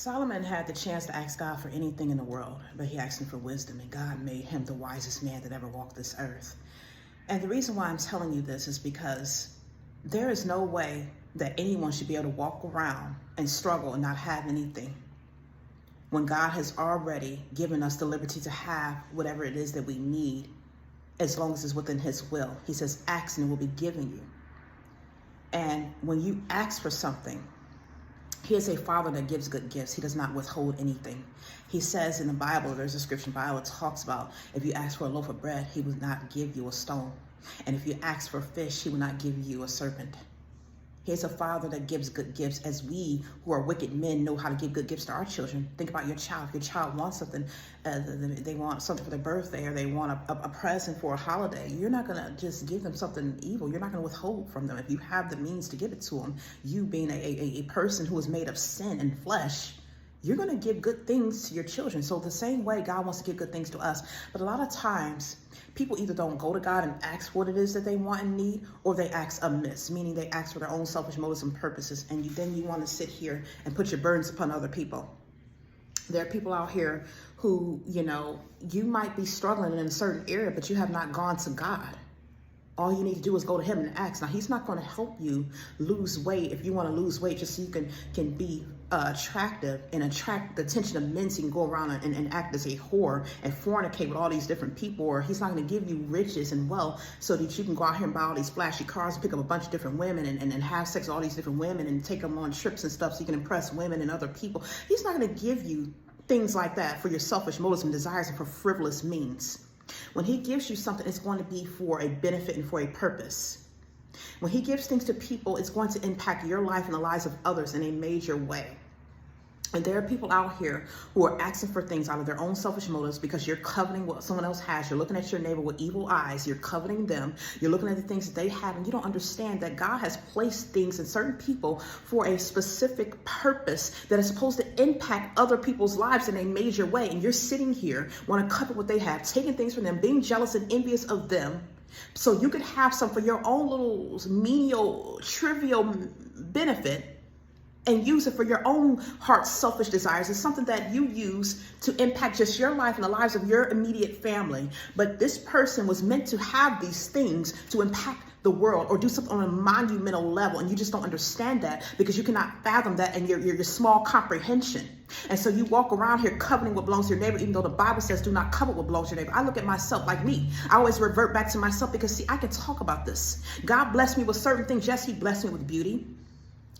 Solomon had the chance to ask God for anything in the world, but he asked him for wisdom, and God made him the wisest man that ever walked this earth. And the reason why I'm telling you this is because there is no way that anyone should be able to walk around and struggle and not have anything when God has already given us the liberty to have whatever it is that we need, as long as it's within his will. He says, ask and it will be given you. And when you ask for something, he is a father that gives good gifts. He does not withhold anything. He says in the Bible, there's a scripture in the Bible that talks about if you ask for a loaf of bread, he will not give you a stone. And if you ask for fish, he will not give you a serpent. He's a father that gives good gifts, as we who are wicked men know how to give good gifts to our children. Think about your child. If your child wants something, they want something for their birthday, or they want a present for a holiday, you're not going to just give them something evil. You're not going to withhold from them. If you have the means to give it to them, you being a person who is made of sin and flesh, you're going to give good things to your children. So the same way God wants to give good things to us. But a lot of times, people either don't go to God and ask what it is that they want and need, or they ask amiss, meaning they ask for their own selfish motives and purposes. And then you want to sit here and put your burdens upon other people. There are people out here who, you might be struggling in a certain area, but you have not gone to God. All you need to do is go to him and ask. Now, he's not going to help you lose weight if you want to lose weight just so you can be attractive and attract the attention of men, so you can go around and act as a whore and fornicate with all these different people. Or he's not going to give you riches and wealth so that you can go out here and buy all these flashy cars and pick up a bunch of different women and have sex with all these different women and take them on trips and stuff so you can impress women and other people. He's not going to give you things like that for your selfish motives and desires and for frivolous means. When he gives you something, it's going to be for a benefit and for a purpose. When he gives things to people, it's going to impact your life and the lives of others in a major way. And there are people out here who are asking for things out of their own selfish motives because you're coveting what someone else has. You're looking at your neighbor with evil eyes. You're coveting them. You're looking at the things that they have, and you don't understand that God has placed things in certain people for a specific purpose that is supposed to impact other people's lives in a major way. And you're sitting here, want to covet what they have, taking things from them, being jealous and envious of them, so you could have some for your own little menial, trivial benefit, and use it for your own heart's selfish desires. It's something that you use to impact just your life and the lives of your immediate family. But this person was meant to have these things to impact the world or do something on a monumental level, and you just don't understand that because you cannot fathom that in your small comprehension. And so you walk around here coveting what belongs to your neighbor, even though the Bible says do not covet what belongs to your neighbor. I look at myself like me. I always revert back to myself because, see, I can talk about this. God blessed me with certain things. Yes, he blessed me with beauty.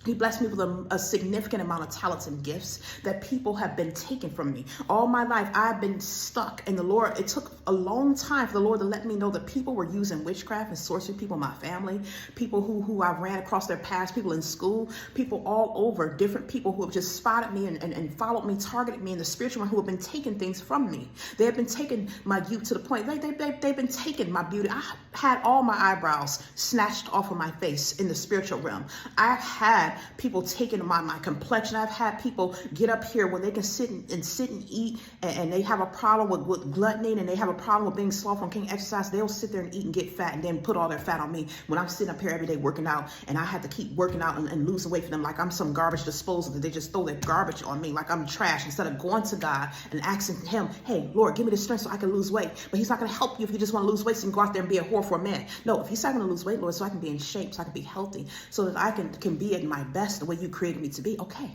He blessed me with a significant amount of talents and gifts that people have been taken from me. All my life, I've been stuck in the Lord. It took a long time for the Lord to let me know that people were using witchcraft and sorcery, people in my family, people who I ran across their paths, people in school, people all over, different people who have just spotted me and followed me, targeted me in the spiritual realm, who have been taking things from me. They have been taking my youth to the point, they've been taking my beauty. I had all my eyebrows snatched off of my face in the spiritual realm. I've had people taking my complexion. I've had people get up here when they can sit and eat, and they have a problem with gluttony, and they have a problem with being slothful and can't exercise. They'll sit there and eat and get fat and then put all their fat on me when I'm sitting up here every day working out, and I have to keep working out and losing weight for them like I'm some garbage disposal, that they just throw their garbage on me like I'm trash, instead of going to God and asking him, hey, Lord, give me the strength so I can lose weight. But he's not going to help you if you just want to lose weight so you can go out there and be a whore for a man. No, if he's not going to lose weight, Lord, so I can be in shape, so I can be healthy, so that I can be at my best the way you created me to be, okay.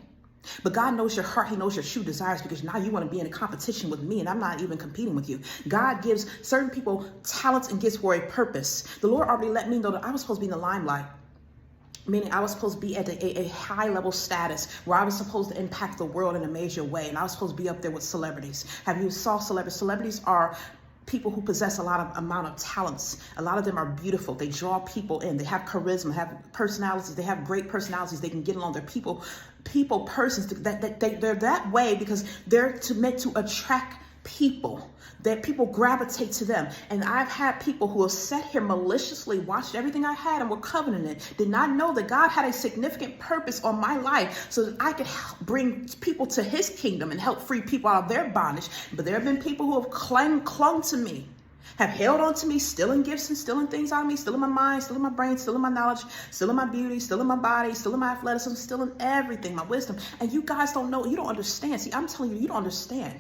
But God knows your heart. He knows your true desires, because now you want to be in a competition with me, and I'm not even competing with you. God gives certain people talents and gifts for a purpose. The Lord already let me know that I was supposed to be in the limelight, meaning I was supposed to be at a high level status where I was supposed to impact the world in a major way, and I was supposed to be up there with celebrities. Have you saw celebrities? Celebrities are people who possess a lot of amount of talents. A lot of them are beautiful. They draw people in. They have charisma, have personalities. They have great personalities. They can get along. They're people persons they're that way because they're meant to attract people, that people gravitate to them. And I've had people who have sat here maliciously, watched everything I had, and were coveting it, did not know that God had a significant purpose on my life so that I could bring people to his kingdom and help free people out of their bondage. But there have been people who have clung to me have held on to me, stealing gifts and stealing things out of me, stealing my mind, stealing my brain, stealing my knowledge, stealing my beauty, stealing my body, stealing my athleticism, stealing everything, my wisdom. And you guys don't know, you don't understand. See, I'm telling you, you don't understand.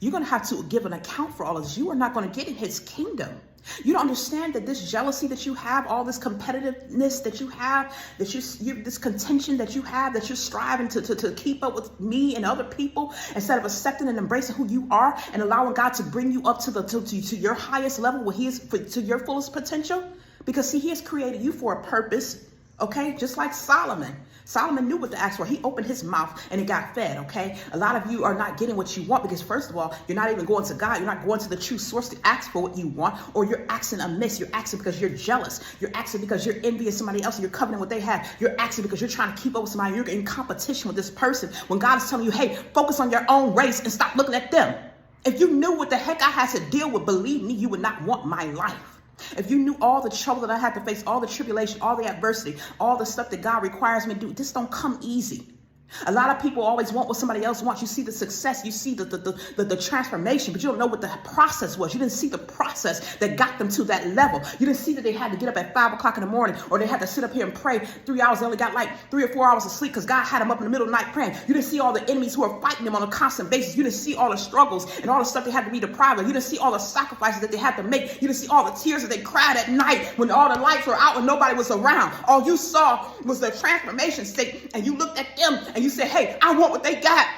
You're going to have to give an account for all of this. You are not going to get in his kingdom. You don't understand that this jealousy that you have, all this competitiveness that you have, that this contention that you have, that you're striving to keep up with me and other people, instead of accepting and embracing who you are and allowing God to bring you up to your highest level where he is to your fullest potential. Because see, he has created you for a purpose. Okay, just like Solomon. Solomon knew what to ask for. He opened his mouth and it got fed, okay? A lot of you are not getting what you want because, first of all, you're not even going to God. You're not going to the true source to ask for what you want, or you're asking amiss. You're asking because you're jealous. You're asking because you're envious somebody else and you're coveting what they have. You're asking because you're trying to keep up with somebody. You're in competition with this person when God is telling you, hey, focus on your own race and stop looking at them. If you knew what the heck I had to deal with, believe me, you would not want my life. If you knew all the trouble that I had to face, all the tribulation, all the adversity, all the stuff that God requires me to do, this don't come easy. A lot of people always want what somebody else wants. You see the success, you see the transformation, but you don't know what the process was. You didn't see the process that got them to that level. You didn't see that they had to get up at 5 o'clock in the morning, or they had to sit up here and pray 3 hours. They only got like 3 or 4 hours of sleep because God had them up in the middle of the night praying. You didn't see all the enemies who are fighting them on a constant basis. You didn't see all the struggles and all the stuff they had to be deprived of. You didn't see all the sacrifices that they had to make. You didn't see all the tears that they cried at night when all the lights were out and nobody was around. All you saw was the transformation state, and you looked at them and you said, hey, I want what they got.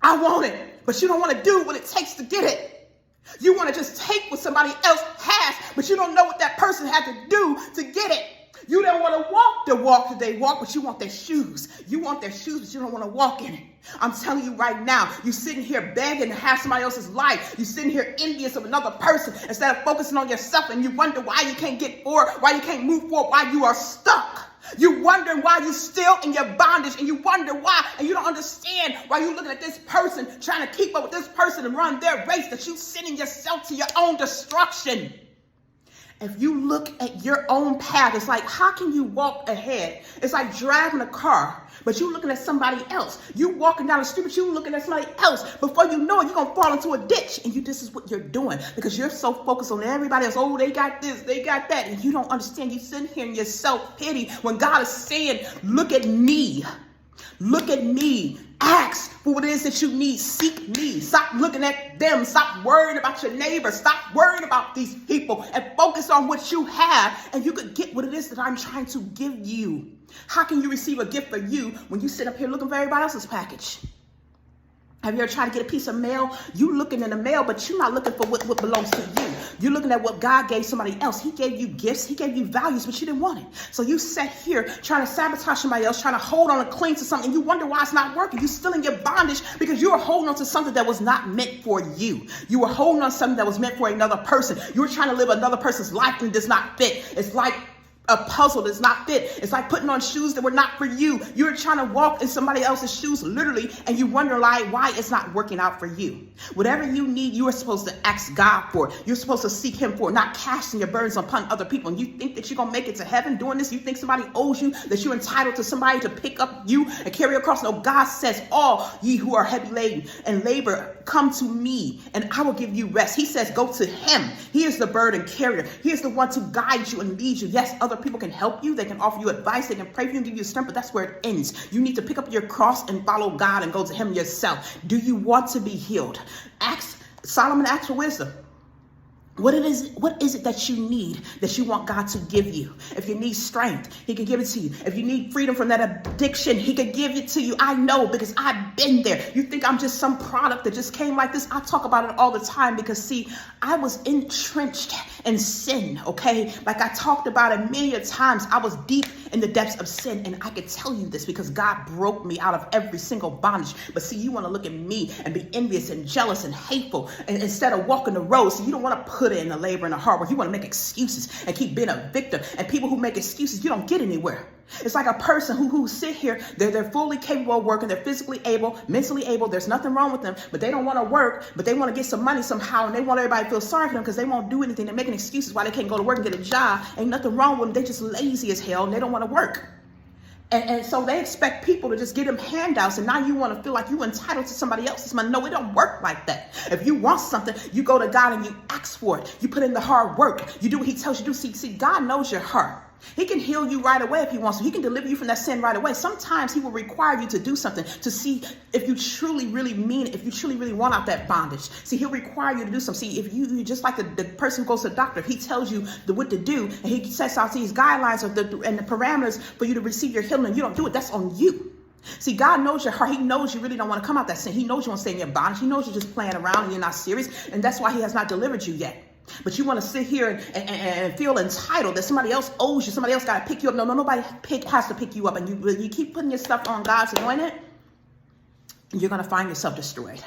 I want it. But you don't want to do what it takes to get it. You want to just take what somebody else has, but you don't know what that person had to do to get it. You don't want to walk the walk that they walk, but you want their shoes. You want their shoes, but you don't want to walk in it. I'm telling you right now, you're sitting here begging to have somebody else's life. You're sitting here envious of another person instead of focusing on yourself, and you wonder why you can't get forward, why you can't move forward, why you are stuck. You're wondering why you're still in your bondage, and you wonder why, and you don't understand why you're looking at this person, trying to keep up with this person and run their race, that you're sending yourself to your own destruction. If you look at your own path, it's like, how can you walk ahead? It's like driving a car, but you're looking at somebody else. You walking down the street, but you're looking at somebody else. Before you know it, you're going to fall into a ditch. And this is what you're doing because you're so focused on everybody else. Oh, they got this, they got that. And you don't understand. You sit here in your self-pity when God is saying, look at me. Look at me. Ask for what it is that you need. Seek me. Stop looking at them. Stop worrying about your neighbor. Stop worrying about these people and focus on what you have, and you could get what it is that I'm trying to give you. How can you receive a gift for you when you sit up here looking for everybody else's package? Have you ever tried to get a piece of mail? You looking in the mail, but you're not looking for what belongs to you. You're looking at what God gave somebody else. He gave you gifts. He gave you values, but you didn't want it. So you sat here trying to sabotage somebody else, trying to hold on and cling to something. You wonder why it's not working. You're still in your bondage because you were holding on to something that was not meant for you. You were holding on to something that was meant for another person. You were trying to live another person's life and it does not fit. It's like a puzzle does not fit. It's like putting on shoes that were not for you. You're trying to walk in somebody else's shoes, literally, and you wonder why it's not working out for you. Whatever you need, you are supposed to ask God for. You're supposed to seek him for, not casting your burdens upon other people. And you think that you're going to make it to heaven doing this? You think somebody owes you, that you're entitled to somebody to pick up you and carry across? No, God says, all ye who are heavy laden and labor, come to me and I will give you rest. He says, go to him. He is the burden carrier. He is the one to guide you and lead you. Yes, other people can help you. They can offer you advice. They can pray for you and give you strength, but that's where it ends. You need to pick up your cross and follow God and go to him yourself. Do you want to be healed? Solomon asked for wisdom. What is it that you need, that you want God to give you? If you need strength, he can give it to you. If you need freedom from that addiction, he can give it to you. I know because I've been there. You think I'm just some product that just came like this? I talk about it all the time because, see, I was entrenched in sin, okay? Like I talked about it many times. I was deep in the depths of sin, and I could tell you this because God broke me out of every single bondage. But see, you want to look at me and be envious and jealous and hateful, and instead of walking the road. So you don't want to put in the labor and the hard work. You want to make excuses and keep being a victim. And people who make excuses, you don't get anywhere. It's like a person who sit here, they're fully capable of working, they're physically able, mentally able, there's nothing wrong with them, but they don't want to work, but they want to get some money somehow, and they want everybody to feel sorry for them because they won't do anything. They're making excuses why they can't go to work and get a job. Ain't nothing wrong with them. They're just lazy as hell and they don't want to work. And so they expect people to just get them handouts, and now you want to feel like you're entitled to somebody else's money. No, it don't work like that. If you want something, you go to God and you ask for it. You put in the hard work. You do what he tells you to do. See, God knows your heart. He can heal you right away if he wants to. He can deliver you from that sin right away. Sometimes he will require you to do something to see if you truly, really mean it, if you truly, really want out that bondage. See, he'll require you to do something. See, if you just like the person who goes to the doctor, if he tells you what to do and he sets out these guidelines and the parameters for you to receive your healing and you don't do it, that's on you. See, God knows your heart. He knows you really don't want to come out that sin. He knows you want to stay in your bondage. He knows you're just playing around and you're not serious. And that's why he has not delivered you yet. But you want to sit here and feel entitled that somebody else owes you. Somebody else got to pick you up. No, nobody has to pick you up. And you keep putting your stuff on God's anointed, you're going to find yourself destroyed.